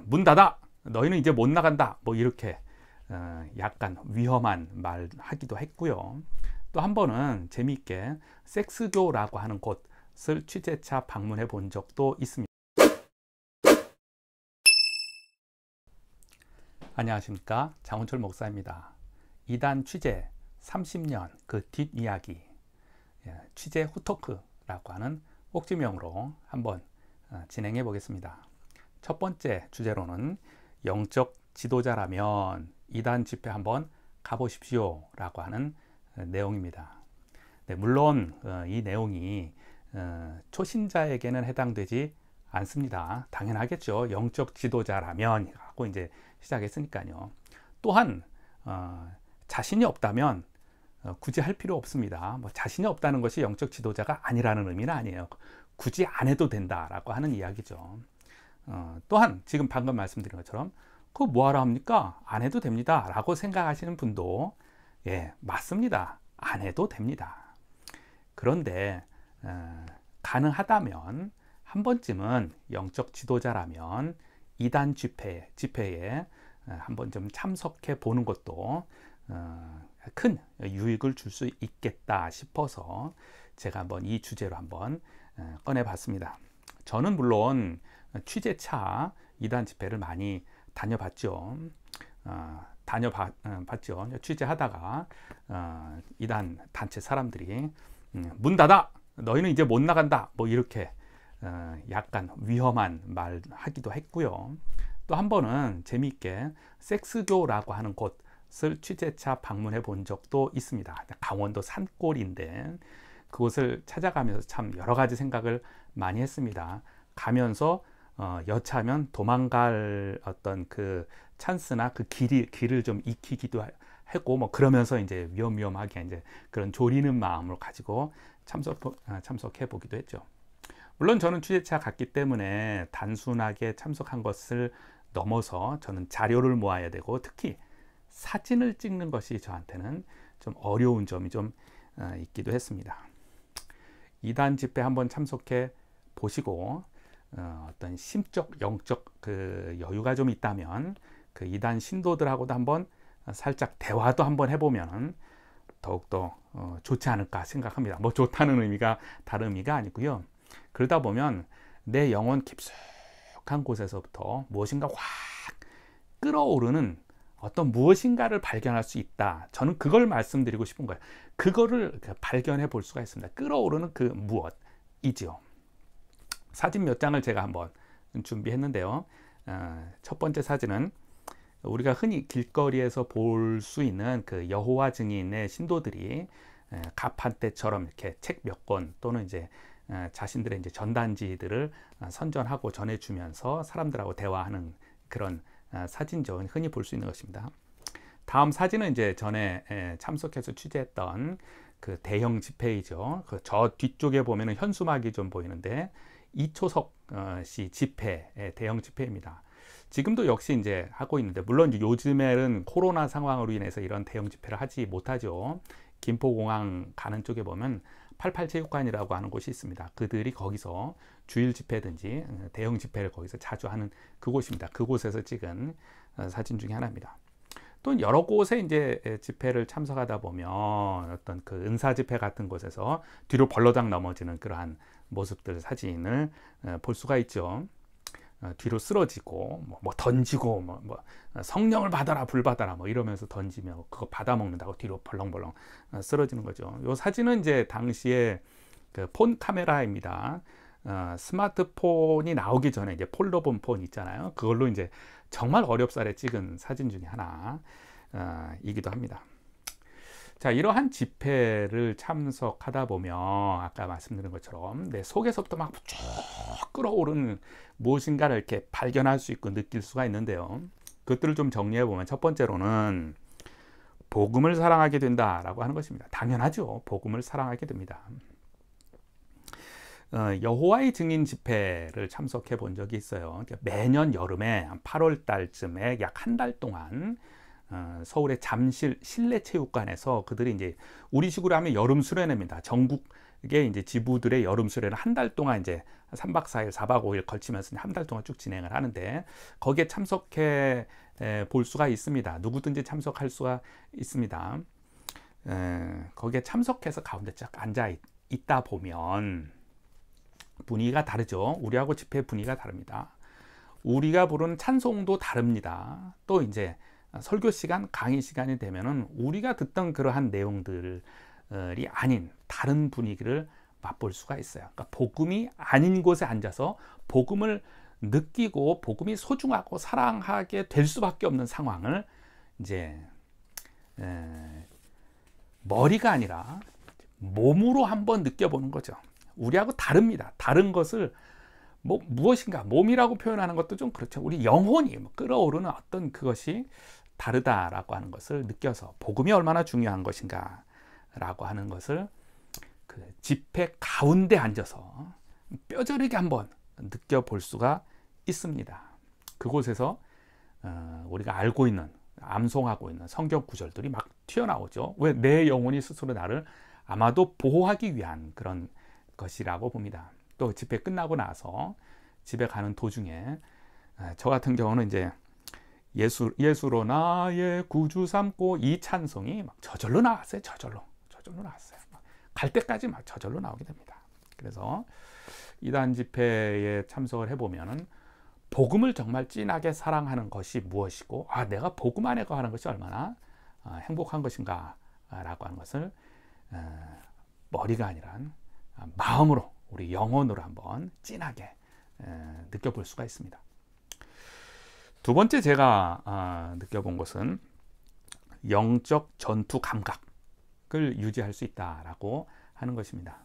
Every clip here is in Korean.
문 닫아! 너희는 이제 못 나간다! 뭐 이렇게 약간 위험한 말 하기도 했고요. 또 한 번은 재미있게 섹스교라고 하는 곳을 취재차 방문해 본 적도 있습니다. 안녕하십니까, 장훈철 목사입니다. 이단 취재 30년 그 뒷이야기, 취재 후토크라고 하는 꼭지명으로 한번 진행해 보겠습니다. 첫 번째 주제로는 영적 지도자라면 이단 집회 한번 가보십시오 라고 하는 내용입니다. 네, 물론 이 내용이 초신자에게는 해당되지 않습니다. 당연하겠죠. 영적 지도자라면 하고 이제 시작했으니까요. 또한 자신이 없다면 굳이 할 필요 없습니다. 뭐 자신이 없다는 것이 영적 지도자가 아니라는 의미는 아니에요. 굳이 안 해도 된다라고 하는 이야기죠. 또한 지금 방금 말씀드린 것처럼 그거 뭐하러 합니까? 안 해도 됩니다 라고 생각하시는 분도 맞습니다. 안 해도 됩니다. 그런데 가능하다면 한 번쯤은 영적 지도자라면 이단 집회에 한번 좀 참석해 보는 것도 큰 유익을 줄 수 있겠다 싶어서 제가 한번 이 주제로 한번 꺼내 봤습니다. 저는 물론 취재차 이단 집회를 많이 다녀봤죠. 취재하다가 이단 단체 사람들이 문 닫아! 너희는 이제 못 나간다! 뭐 이렇게 약간 위험한 말 하기도 했고요. 또 한 번은 재미있게 섹스교라고 하는 곳을 취재차 방문해 본 적도 있습니다. 강원도 산골인데 그곳을 찾아가면서 참 여러 가지 생각을 많이 했습니다. 가면서 여차하면 도망갈 어떤 그 찬스나 그 길을 좀 익히기도 하고 뭐 그러면서 이제 위험하게 이제 그런 조리는 마음을 가지고 참석해 보기도 했죠. 물론 저는 취재차 갔기 때문에 단순하게 참석한 것을 넘어서 저는 자료를 모아야 되고 특히 사진을 찍는 것이 저한테는 좀 어려운 점이 좀 있기도 했습니다. 이단 집회 한번 참석해 보시고 어떤 심적, 영적 그 여유가 좀 있다면 그 이단 신도들하고도 한번 살짝 대화도 한번 해보면 더욱더 좋지 않을까 생각합니다. 뭐 좋다는 의미가 다른 의미가 아니고요. 그러다 보면 내 영혼 깊숙한 곳에서부터 무엇인가 확 끌어오르는 어떤 무엇인가를 발견할 수 있다. 저는 그걸 말씀드리고 싶은 거예요. 그거를 발견해 볼 수가 있습니다. 끌어오르는 그 무엇이지요. 사진 몇 장을 제가 한번 준비했는데요. 첫 번째 사진은 우리가 흔히 길거리에서 볼 수 있는 그 여호와 증인의 신도들이 가판대처럼 이렇게 책 몇 권 또는 이제 자신들의 이제 전단지들을 선전하고 전해주면서 사람들하고 대화하는 그런 사진죠. 흔히 볼 수 있는 것입니다. 다음 사진은 이제 전에 참석해서 취재했던 그 대형 집회이죠. 그 저 뒤쪽에 보면은 현수막이 좀 보이는데 이초석 씨 집회, 대형 집회입니다. 지금도 역시 이제 하고 있는데 물론 요즘에는 코로나 상황으로 인해서 이런 대형 집회를 하지 못하죠. 김포공항 가는 쪽에 보면 88체육관이라고 하는 곳이 있습니다. 그들이 거기서 주일 집회든지 대형 집회를 거기서 자주 하는 그곳입니다. 그곳에서 찍은 사진 중에 하나입니다. 또 여러 곳에 이제 집회를 참석하다 보면 어떤 그 은사 집회 같은 곳에서 뒤로 벌러당 넘어지는 그러한 모습들 사진을 볼 수가 있죠. 뒤로 쓰러지고 뭐 던지고 뭐 성령을 받아라 불 받아라 뭐 이러면서 던지며 그거 받아 먹는다고 뒤로 벌렁벌렁 쓰러지는 거죠. 이 사진은 이제 당시에 그 폰 카메라입니다. 스마트폰이 나오기 전에 이제 폴더폰 폰 있잖아요. 그걸로 이제 정말 어렵사리 찍은 사진 중에 하나 이기도 합니다. 자, 이러한 집회를 참석하다 보면 아까 말씀드린 것처럼 내 속에서부터 막 쭉 끌어오르는 무엇인가를 이렇게 발견할 수 있고 느낄 수가 있는데요. 그것들을 좀 정리해 보면 첫 번째로는 복음을 사랑하게 된다라고 하는 것입니다. 당연하죠. 복음을 사랑하게 됩니다. 여호와의 증인 집회를 참석해 본 적이 있어요. 매년 여름에 8월 달쯤에 약 한 달 동안 서울의 잠실 실내체육관에서 그들이 이제 우리식으로 하면 여름 수련회입니다. 전국 이게 이제 지부들의 여름 수련은 한 달 동안 이제 3박 4일, 4박 5일 걸치면서 한 달 동안 쭉 진행을 하는데 거기에 참석해 볼 수가 있습니다. 누구든지 참석할 수가 있습니다. 거기에 참석해서 가운데 쫙 앉아 있다 보면 분위기가 다르죠. 우리하고 집회 분위기가 다릅니다. 우리가 부르는 찬송도 다릅니다. 또 이제 설교 시간, 강의 시간이 되면은 우리가 듣던 그러한 내용들이 아닌 다른 분위기를 맛볼 수가 있어요. 그러니까 복음이 아닌 곳에 앉아서 복음을 느끼고 복음이 소중하고 사랑하게 될 수밖에 없는 상황을 이제 머리가 아니라 몸으로 한번 느껴보는 거죠. 우리하고 다릅니다. 다른 것을 무엇인가 몸이라고 표현하는 것도 좀 그렇죠. 우리 영혼이 끌어오르는 어떤 그것이 다르다라고 하는 것을 느껴서 복음이 얼마나 중요한 것인가 라고 하는 것을 그 집회 가운데 앉아서 뼈저리게 한번 느껴볼 수가 있습니다. 그곳에서 우리가 알고 있는 암송하고 있는 성경 구절들이 막 튀어나오죠. 왜? 내 영혼이 스스로 나를 아마도 보호하기 위한 그런 것이라고 봅니다. 또 집회 끝나고 나서 집에 가는 도중에 저 같은 경우는 이제 예수로 나의 구주 삼고 이 찬송이 막 저절로 나왔어요. 저절로 나왔어요. 갈 때까지 막 저절로 나오게 됩니다. 그래서 이단 집회에 참석을 해보면은 복음을 정말 진하게 사랑하는 것이 무엇이고, 내가 복음 안에 거하는 것이 얼마나 행복한 것인가 라고 하는 것을 머리가 아니라 마음으로, 우리 영혼으로 한번 진하게 느껴볼 수가 있습니다. 두 번째 제가 느껴본 것은 영적 전투 감각을 유지할 수 있다라고 하는 것입니다.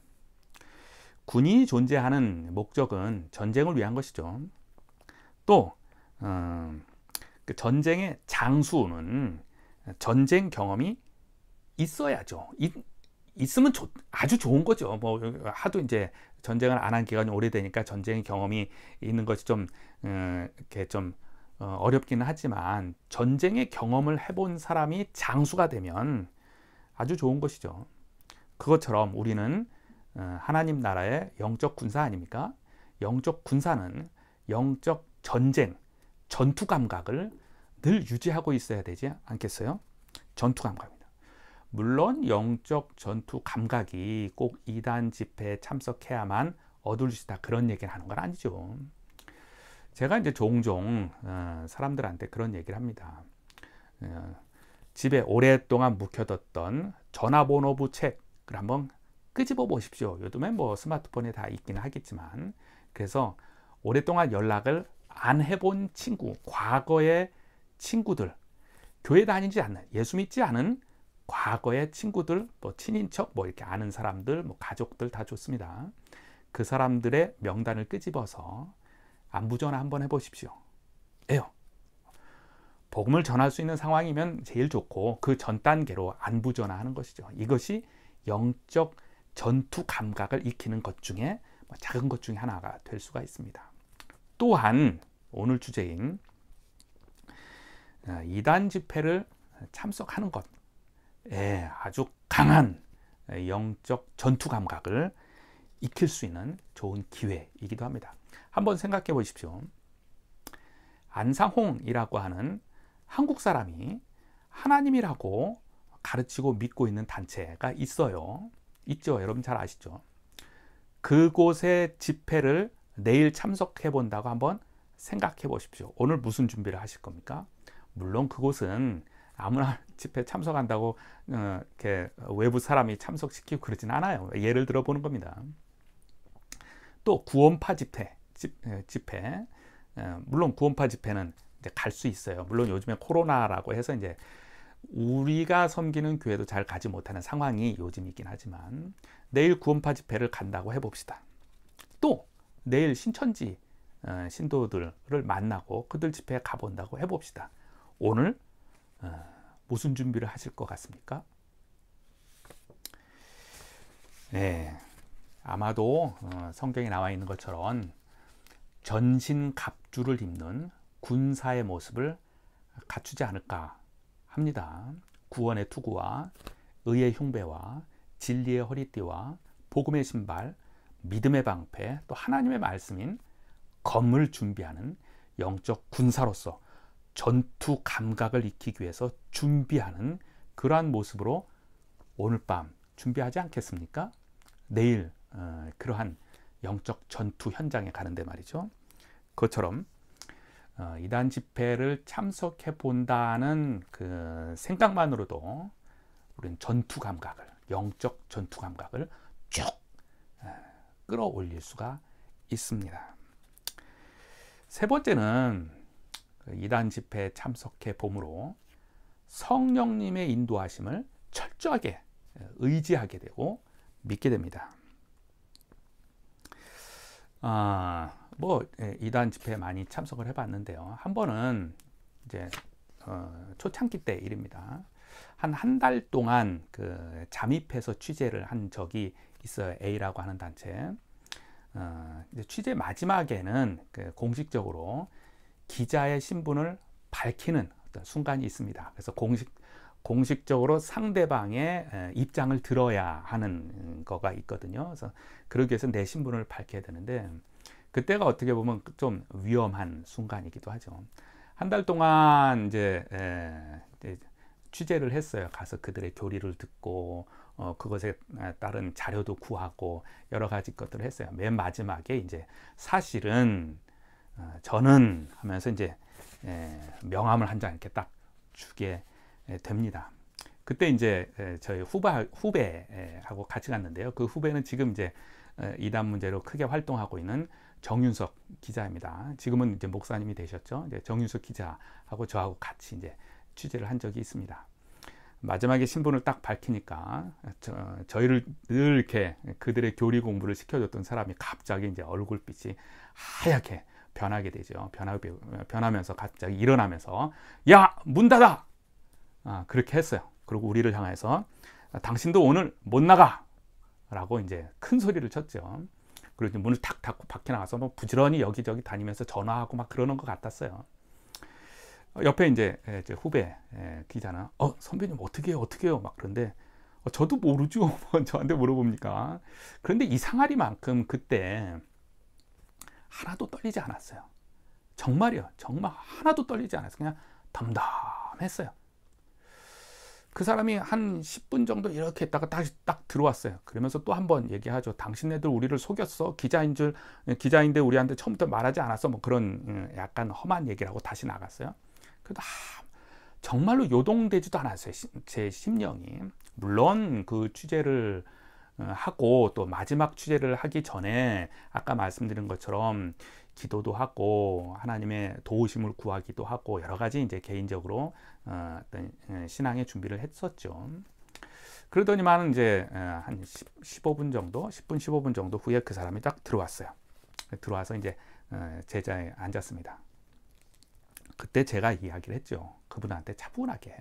군인이 존재하는 목적은 전쟁을 위한 것이죠. 또 그 전쟁의 장수는 전쟁 경험이 있어야죠. 있으면 아주 좋은 거죠. 하도 이제 전쟁을 안 한 기간이 오래되니까 전쟁 경험이 있는 것이 좀 이렇게 좀 어렵기는 하지만 전쟁의 경험을 해본 사람이 장수가 되면 아주 좋은 것이죠. 그것처럼 우리는 하나님 나라의 영적 군사 아닙니까? 영적 군사는 영적 전쟁, 전투 감각을 늘 유지하고 있어야 되지 않겠어요? 전투 감각입니다. 물론 영적 전투 감각이 꼭 이단 집회에 참석해야만 얻을 수 있다, 그런 얘기를 하는 건 아니죠. 제가 이제 종종 사람들한테 그런 얘기를 합니다. 집에 오랫동안 묵혀뒀던 전화번호부 책을 한번 끄집어 보십시오. 요즘에 스마트폰에 다 있기는 하겠지만, 그래서 오랫동안 연락을 안 해본 친구, 과거의 친구들, 교회 다니지 않는, 예수 믿지 않은 과거의 친구들, 친인척, 이렇게 아는 사람들, 가족들 다 좋습니다. 그 사람들의 명단을 끄집어서 안부전화 한번 해보십시오. 복음을 전할 수 있는 상황이면 제일 좋고, 그 전 단계로 안부전화 하는 것이죠. 이것이 영적 전투 감각을 익히는 것 중에 작은 것 중에 하나가 될 수가 있습니다. 또한 오늘 주제인 이단 집회를 참석하는 것에 아주 강한 영적 전투 감각을 익힐 수 있는 좋은 기회이기도 합니다. 한번 생각해 보십시오. 안상홍이라고 하는 한국 사람이 하나님이라고 가르치고 믿고 있는 단체가 있죠. 여러분 잘 아시죠? 그곳의 집회를 내일 참석해 본다고 한번 생각해 보십시오. 오늘 무슨 준비를 하실 겁니까? 물론 그곳은 아무나 집회 참석한다고 이렇게 외부 사람이 참석시키고 그러진 않아요. 예를 들어 보는 겁니다. 또 구원파 집회, 물론 구원파 집회는 이제 갈 수 있어요. 물론 요즘에 코로나라고 해서 이제 우리가 섬기는 교회도 잘 가지 못하는 상황이 요즘 있긴 하지만, 내일 구원파 집회를 간다고 해봅시다. 또 내일 신천지 신도들을 만나고 그들 집회에 가본다고 해봅시다. 오늘 무슨 준비를 하실 것 같습니까? 네, 아마도 성경에 나와 있는 것처럼 전신갑주를 입는 군사의 모습을 갖추지 않을까 합니다. 구원의 투구와 의의 흉배와 진리의 허리띠와 복음의 신발, 믿음의 방패, 또 하나님의 말씀인 검을 준비하는 영적 군사로서 전투 감각을 익히기 위해서 준비하는 그러한 모습으로 오늘 밤 준비하지 않겠습니까? 내일 그러한 영적 전투 현장에 가는데 말이죠. 그것처럼 이단 집회를 참석해 본다는 그 생각만으로도 우리는 전투 감각을, 영적 전투 감각을 쭉 끌어올릴 수가 있습니다. 세 번째는 이단 집회에 참석해 봄으로 성령님의 인도하심을 철저하게 의지하게 되고 믿게 됩니다. 이단 집회에 많이 참석을 해봤는데요. 한 번은 이제 초창기 때 일입니다. 한 달 동안 그 잠입해서 취재를 한 적이 있어요. A라고 하는 단체. 이제 취재 마지막에는 그 공식적으로 기자의 신분을 밝히는 어떤 순간이 있습니다. 그래서 공식적으로 상대방의 입장을 들어야 하는 거가 있거든요. 그래서 그러기 위해서 내 신분을 밝혀야 되는데 그때가 어떻게 보면 좀 위험한 순간이기도 하죠. 한 달 동안 이제 취재를 했어요. 가서 그들의 교리를 듣고 그것에 따른 자료도 구하고 여러 가지 것들을 했어요. 맨 마지막에 이제 사실은 저는 하면서 이제 명함을 한 장 이렇게 딱 주게 됩니다. 그때 이제 저희 후배하고 같이 갔는데요. 그 후배는 지금 이제 이단 문제로 크게 활동하고 있는 정윤석 기자입니다. 지금은 이제 목사님이 되셨죠. 이제 정윤석 기자하고 저하고 같이 이제 취재를 한 적이 있습니다. 마지막에 신분을 딱 밝히니까 저희를 늘 이렇게 그들의 교리 공부를 시켜줬던 사람이 갑자기 이제 얼굴빛이 하얗게 변하게 되죠. 변하면서 갑자기 일어나면서 야, 문 닫아! 그렇게 했어요. 그리고 우리를 향해서 당신도 오늘 못 나가! 라고 이제 큰 소리를 쳤죠. 그리고 이제 문을 탁 닫고 밖에 나가서 뭐 부지런히 여기저기 다니면서 전화하고 막 그러는 것 같았어요. 옆에 이제 후배 기자는 선배님 어떻게 해요? 막 그런데 저도 모르죠. 저한테 물어봅니까? 그런데 이상하리만큼 그때 하나도 떨리지 않았어요. 정말이요. 정말 하나도 떨리지 않았어요. 그냥 담담했어요. 그 사람이 한 10분 정도 이렇게 있다가 다시 딱 들어왔어요. 그러면서 또 한 번 얘기하죠. 당신네들 우리를 속였어. 기자인데 우리한테 처음부터 말하지 않았어. 뭐 그런 약간 험한 얘기를 하고 다시 나갔어요. 그래도 정말로 요동되지도 않았어요. 제 심령이. 물론 그 취재를 하고 또 마지막 취재를 하기 전에 아까 말씀드린 것처럼 기도도 하고 하나님의 도우심을 구하기도 하고 여러 가지 이제 개인적으로 어떤 신앙의 준비를 했었죠. 그러더니만 이제 한 15분 정도, 10분, 15분 정도 후에 그 사람이 딱 들어왔어요. 들어와서 이제 제자에 앉았습니다. 그때 제가 이야기를 했죠. 그분한테 차분하게.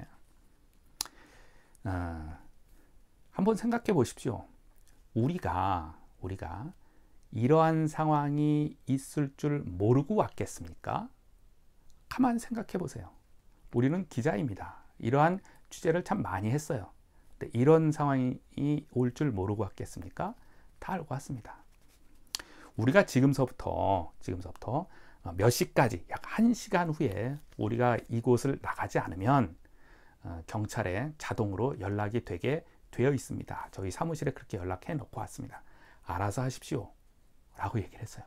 한번 생각해 보십시오. 우리가 이러한 상황이 있을 줄 모르고 왔겠습니까? 가만 생각해 보세요. 우리는 기자입니다. 이러한 취재를 참 많이 했어요. 근데 이런 상황이 올 줄 모르고 왔겠습니까? 다 알고 왔습니다. 우리가 지금서부터 몇 시까지 약 1시간 후에 우리가 이곳을 나가지 않으면 경찰에 자동으로 연락이 되게 되어 있습니다. 저희 사무실에 그렇게 연락해 놓고 왔습니다. 알아서 하십시오. 라고 얘기를 했어요.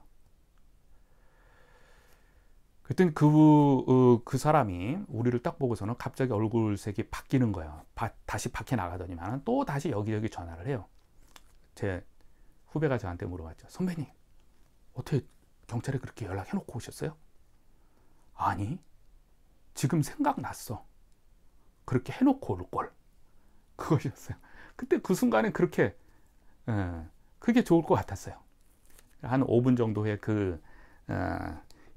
그랬더니 그 사람이 우리를 딱 보고서는 갑자기 얼굴색이 바뀌는 거예요. 다시 밖에 나가더니만 또 다시 여기저기 전화를 해요. 제 후배가 저한테 물어봤죠. 선배님, 어떻게 경찰에 그렇게 연락해 놓고 오셨어요? 아니, 지금 생각났어. 그렇게 해놓고 올 걸. 그것이었어요. 그때 그 순간에 그렇게 그게 좋을 것 같았어요. 한 5분 정도 후에 그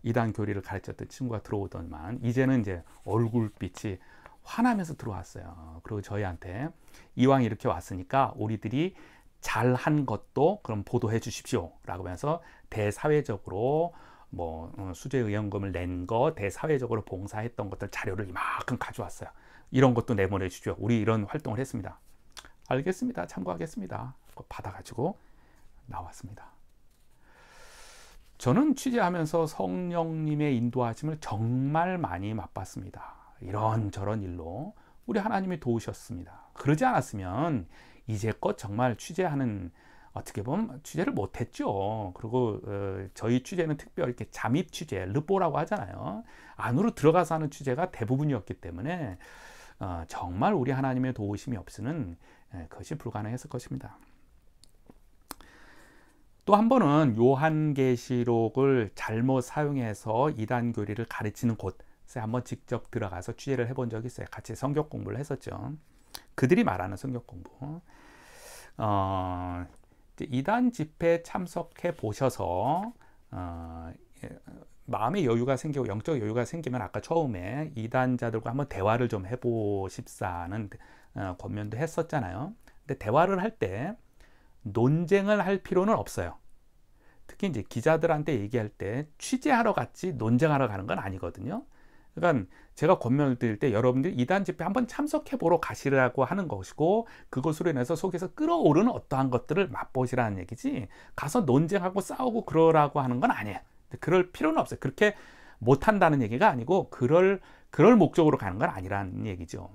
이단 교리를 가르쳤던 친구가 들어오더니만 이제는 이제 얼굴빛이 화나면서 들어왔어요. 그리고 저희한테 이왕 이렇게 왔으니까 우리들이 잘한 것도 그럼 보도해 주십시오 라고 하면서 대사회적으로 뭐 수재의원금을 낸 거, 대사회적으로 봉사했던 것들 자료를 이만큼 가져왔어요. 이런 것도 내보내 주죠. 우리 이런 활동을 했습니다. 알겠습니다. 참고하겠습니다. 받아가지고 나왔습니다. 저는 취재하면서 성령님의 인도하심을 정말 많이 맛봤습니다. 이런저런 일로 우리 하나님이 도우셨습니다. 그러지 않았으면 이제껏 정말 취재하는, 어떻게 보면 취재를 못했죠. 그리고 저희 취재는 특별히 이렇게 잠입 취재, 르뽀라고 하잖아요. 안으로 들어가서 하는 취재가 대부분이었기 때문에 정말 우리 하나님의 도우심이 없이는 그것이 불가능했을 것입니다. 또 한 번은 요한계시록을 잘못 사용해서 이단 교리를 가르치는 곳에 한번 직접 들어가서 취재를 해본 적이 있어요. 같이 성경 공부를 했었죠. 그들이 말하는 성경 공부. 이단 집회에 참석해 보셔서 마음의 여유가 생기고 영적 여유가 생기면 아까 처음에 이단자들과 한번 대화를 좀 해보십사는 권면도 했었잖아요. 근데 대화를 할 때 논쟁을 할 필요는 없어요. 특히 이제 기자들한테 얘기할 때 취재하러 갔지 논쟁하러 가는 건 아니거든요. 그러니까 제가 권면을 드릴 때 여러분들이 이단 집회 한번 참석해 보러 가시라고 하는 것이고, 그것으로 인해서 속에서 끓어오르는 어떠한 것들을 맛보시라는 얘기지, 가서 논쟁하고 싸우고 그러라고 하는 건 아니에요. 그럴 필요는 없어요. 그렇게 못한다는 얘기가 아니고 그럴 목적으로 가는 건 아니라는 얘기죠.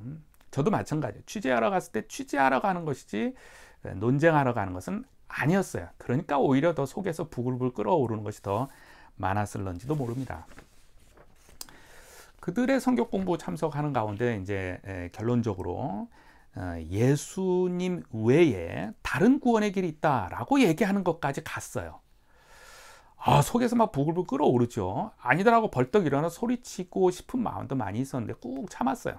저도 마찬가지예요. 취재하러 갔을 때 취재하러 가는 것이지 논쟁하러 가는 것은 아니었어요. 그러니까 오히려 더 속에서 부글부글 끓어오르는 것이 더 많았을런지도 모릅니다. 그들의 성경 공부 참석하는 가운데 이제 결론적으로 예수님 외에 다른 구원의 길이 있다라고 얘기하는 것까지 갔어요. 속에서 막 부글부글 끓어오르죠. 아니더라고 벌떡 일어나 소리치고 싶은 마음도 많이 있었는데 꾹 참았어요.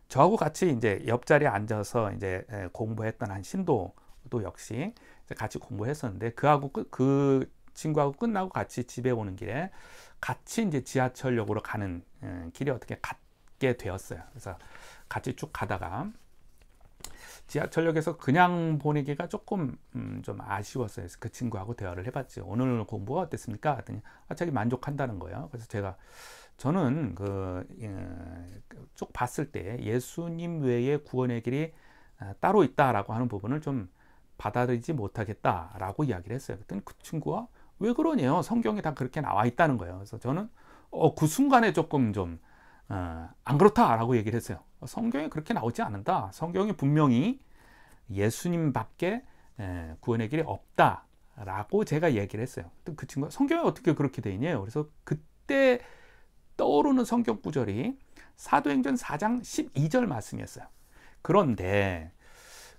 저하고 같이 이제 옆자리에 앉아서 이제 공부했던 한 신도도 역시 같이 공부했었는데 그 친구하고 끝나고 같이 집에 오는 길에 같이 이제 지하철역으로 가는 길에 어떻게 갖게 되었어요. 그래서 같이 쭉 가다가 지하철역에서 그냥 보내기가 조금 좀 아쉬웠어요. 그래서 그 친구하고 대화를 해봤죠. 오늘 공부가 어땠습니까? 했더니 자기 만족한다는 거예요. 그래서 저는 쭉 봤을 때 예수님 외에 구원의 길이 따로 있다라고 하는 부분을 좀 받아들이지 못하겠다라고 이야기를 했어요. 그랬더니 그 친구가 왜 그러냐요? 성경에 다 그렇게 나와 있다는 거예요. 그래서 저는 그 순간에 조금 좀 안 그렇다라고 얘기를 했어요. 성경에 그렇게 나오지 않는다. 성경에 분명히 예수님밖에 구원의 길이 없다라고 제가 얘기를 했어요. 그 친구가 성경에 어떻게 그렇게 돼 있냐요? 그래서 그때 떠오르는 성경 구절이 사도행전 4장 12절 말씀이었어요. 그런데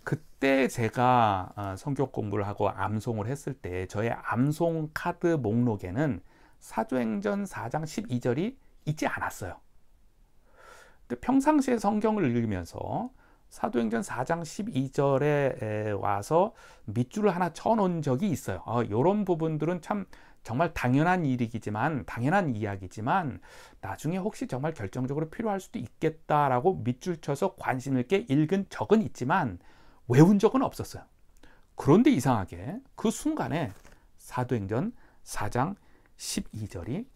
그때 제가 성경 공부를 하고 암송을 했을 때 저의 암송 카드 목록에는 사도행전 4장 12절이 있지 않았어요. 근데 평상시에 성경을 읽으면서 사도행전 4장 12절에 와서 밑줄을 하나 쳐놓은 적이 있어요. 이런 부분들은 참 정말 당연한 이야기지만 나중에 혹시 정말 결정적으로 필요할 수도 있겠다라고 밑줄 쳐서 관심 있게 읽은 적은 있지만 외운 적은 없었어요. 그런데 이상하게 그 순간에 사도행전 4장 12절이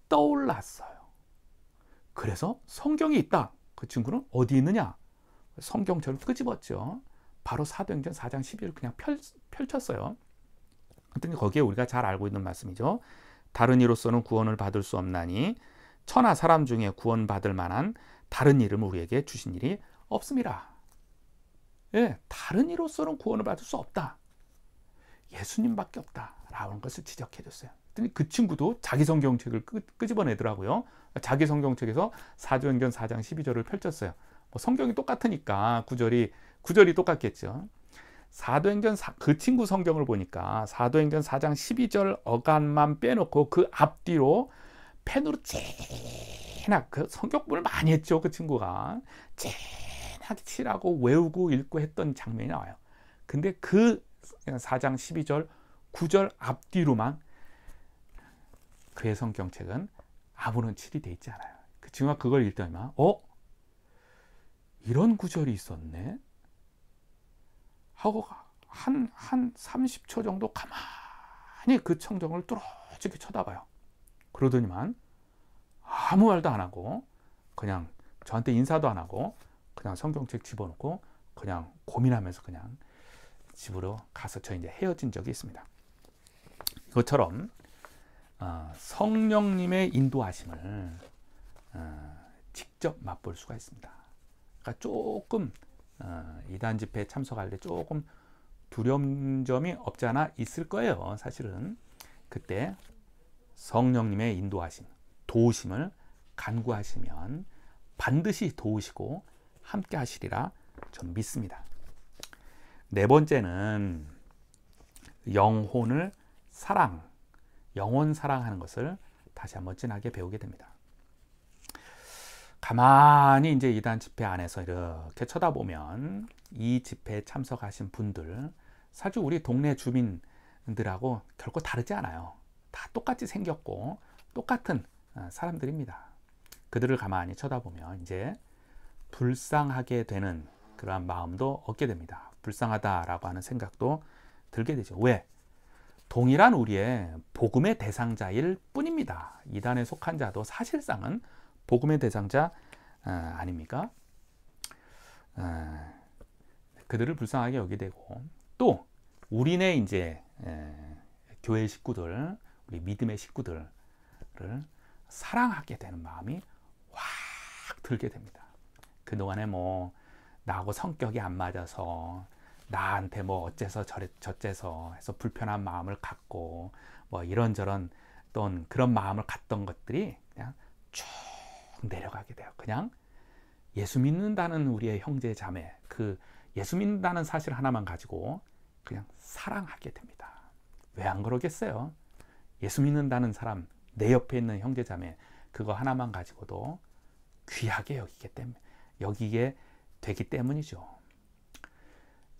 떠올랐어요. 그래서 성경이 있다. 그 친구는 어디 있느냐? 성경책을 끄집었죠. 바로 사도행전 4장 12절 그냥 펼쳤어요. 그랬더니 거기에 우리가 잘 알고 있는 말씀이죠. 다른 이로서는 구원을 받을 수 없나니 천하 사람 중에 구원받을 만한 다른 이름을 우리에게 주신 일이 없습니다. 예, 다른 이로서는 구원을 받을 수 없다. 예수님밖에 없다라는 것을 지적해 줬어요. 그랬더니 그 친구도 자기 성경책을 끄집어내더라고요. 자기 성경책에서 사도행전 4장 12절을 펼쳤어요. 성경이 똑같으니까 구절이 똑같겠죠. 그 친구 성경을 보니까 사도행전 4장 12절 어간만 빼놓고 그 앞뒤로 펜으로 쨍하게 그 성경문을 많이 했죠. 그 친구가 쨍하게 칠하고 외우고 읽고 했던 장면이 나와요. 근데 그 4장 12절 9절 앞뒤로만 그의 성경책은 아무런 칠이 돼 있지 않아요. 그 친구가 그걸 읽더니만 이런 구절이 있었네 하고 한 30초 정도 가만히 그 성경을 뚫어지게 쳐다봐요. 그러더니만 아무 말도 안 하고 그냥 저한테 인사도 안 하고 그냥 성경책 집어넣고 그냥 고민하면서 그냥 집으로 가서 저 이제 헤어진 적이 있습니다. 이것처럼 성령님의 인도하심을 직접 맛볼 수가 있습니다. 그러니까 조금 이단 집회에 참석할 때 조금 두려운 점이 없지 않아 있을 거예요. 사실은 그때 성령님의 인도하심, 도우심을 간구하시면 반드시 도우시고 함께 하시리라 저는 믿습니다. 네 번째는 영혼 사랑하는 것을 다시 한번 진하게 배우게 됩니다. 가만히 이제 이단 집회 안에서 이렇게 쳐다보면 이 집회에 참석하신 분들, 사실 우리 동네 주민들하고 결코 다르지 않아요. 다 똑같이 생겼고 똑같은 사람들입니다. 그들을 가만히 쳐다보면 이제 불쌍하게 되는 그러한 마음도 얻게 됩니다. 불쌍하다라고 하는 생각도 들게 되죠. 왜? 동일한 우리의 복음의 대상자일 뿐입니다. 이단에 속한 자도 사실상은 복음의 대상자 아닙니까? 그들을 불쌍하게 여기게 되고, 또 우리네 이제 교회 식구들, 우리 믿음의 식구들을 사랑하게 되는 마음이 확 들게 됩니다. 그동안에 뭐 나하고 성격이 안 맞아서 나한테 뭐 어째서 저째서 해서 불편한 마음을 갖고 뭐 이런저런 또 그런 마음을 갖던 것들이 그냥 쭉 내려가게 돼요. 그냥 예수 믿는다는 우리의 형제 자매, 그 예수 믿는다는 사실 하나만 가지고 그냥 사랑하게 됩니다. 왜 안 그러겠어요? 예수 믿는다는 사람, 내 옆에 있는 형제 자매, 그거 하나만 가지고도 귀하게 여기게 되기 때문이죠.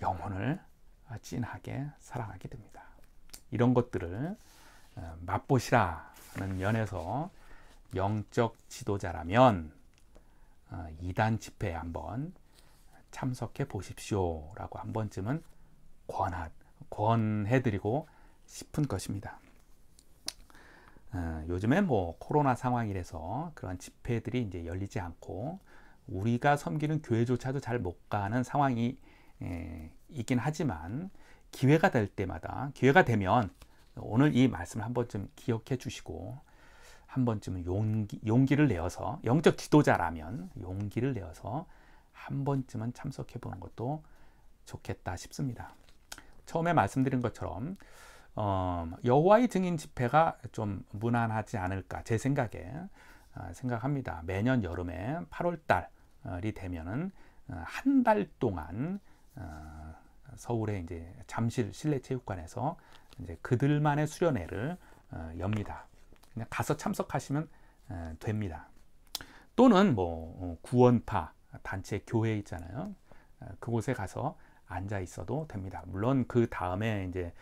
영혼을 진하게 사랑하게 됩니다. 이런 것들을 맛보시라는 면에서 영적 지도자라면 이단 집회에 한번 참석해 보십시오라고 한 번쯤은 권해드리고 싶은 것입니다. 요즘에 뭐 코로나 상황이라서 그런 집회들이 이제 열리지 않고 우리가 섬기는 교회조차도 잘 못 가는 상황이 있긴 하지만 기회가 될 때마다, 기회가 되면 오늘 이 말씀을 한 번쯤 기억해 주시고 한 번쯤은 용기를 내어서, 영적 지도자라면 용기를 내어서 한 번쯤은 참석해 보는 것도 좋겠다 싶습니다. 처음에 말씀드린 것처럼 여호와의 증인 집회가 좀 무난하지 않을까 제 생각에 생각합니다. 매년 여름에 8월 달이 되면은 한 달 동안 서울의 이제 잠실 실내체육관에서 이제 그들만의 수련회를 엽니다. 그냥 가서 참석하시면 됩니다. 또는 뭐 구원파 단체 교회 있잖아요. 그곳에 가서 앉아 있어도 됩니다. 물론 그 다음에 이제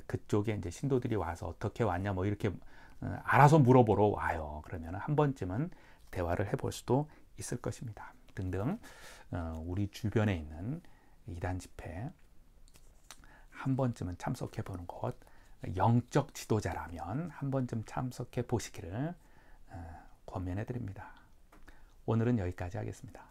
그쪽에 이제 신도들이 와서 어떻게 왔냐 뭐 이렇게 알아서 물어보러 와요. 그러면 한 번쯤은 대화를 해볼 수도 있을 것입니다. 등등 우리 주변에 있는 이단 집회 한 번쯤은 참석해 보는 것, 영적 지도자라면 한 번쯤 참석해 보시기를 권면해 드립니다. 오늘은 여기까지 하겠습니다.